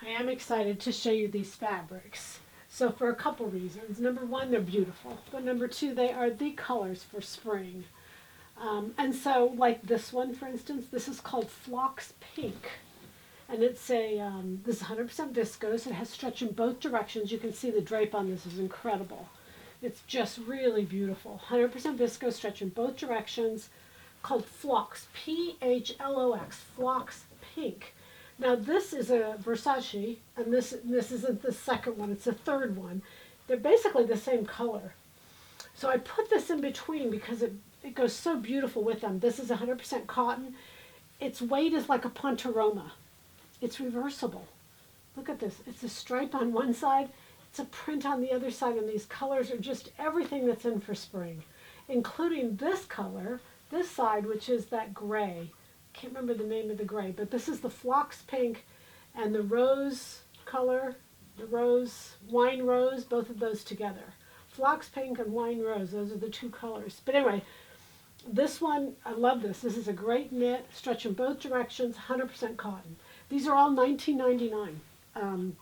I am excited to show you these fabrics. So for a couple reasons. Number one, they're beautiful. But number two, they are the colors for spring. And so like this one, for instance, this is called Phlox Pink. And it's this is 100% viscose. It has stretch in both directions. You can see the drape on this is incredible. It's just really beautiful. 100% viscose, stretch in both directions, called Phlox, Phlox, Phlox Pink. Now this is a Versace, and this isn't the second one, it's the third one. They're basically the same color. So I put this in between because it goes so beautiful with them. This is 100% cotton. Its weight is like a Pontoroma. It's reversible. Look at this. It's a stripe on one side, it's a print on the other side, and these colors are just everything that's in for spring, including this color, this side, which is that gray. Can't remember the name of the gray, but this is the Phlox Pink and the rose color, the rose, wine rose, both of those together. Phlox Pink and wine rose, those are the two colors. But anyway, this one, I love this. This is a great knit, stretch in both directions, 100% cotton. These are all $19.99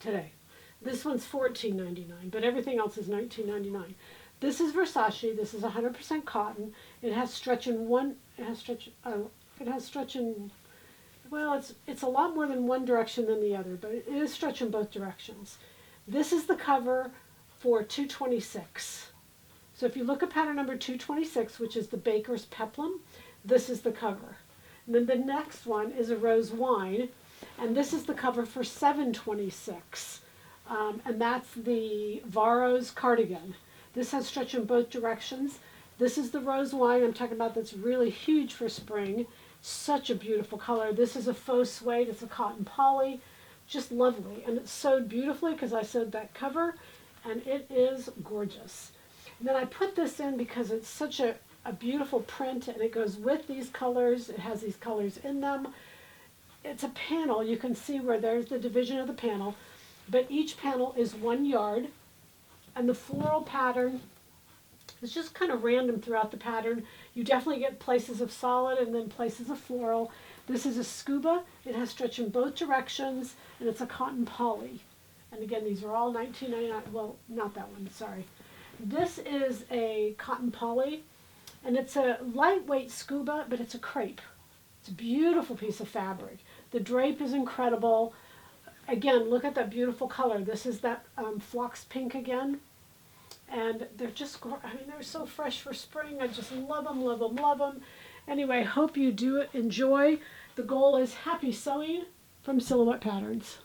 today. This one's $14.99, but everything else is $19.99. This is Versace. This is 100% cotton. It has stretch in one. It has stretch in. Well, it's a lot more than one direction than the other, but it is stretch in both directions. This is the cover for 226. So if you look at pattern number 226, which is the Baker's Peplum, this is the cover. And then the next one is a rose wine, and this is the cover for 726, and that's the Varos cardigan. This has stretch in both directions. This is the rose wine I'm talking about that's really huge for spring. Such a beautiful color. This is a faux suede. It's a cotton poly. Just lovely. And it's sewed beautifully because I sewed that cover, and it is gorgeous. And then I put this in because it's such a beautiful print, and it goes with these colors. It has these colors in them. It's a panel. You can see where there's the division of the panel, but each panel is 1 yard. And the floral pattern is just kind of random throughout the pattern. You definitely get places of solid and then places of floral. This is a scuba. It has stretch in both directions, and it's a cotton poly. And again, these are all $19.99. Well, not that one, sorry. This is a cotton poly, and it's a lightweight scuba, but it's a crepe. It's a beautiful piece of fabric. The drape is incredible. Again, look at that beautiful color. This is that Phlox Pink again. And they're just, I mean, they're so fresh for spring. I just love them, love them, love them. Anyway, hope you do enjoy. The goal is happy sewing from Silhouette Patterns.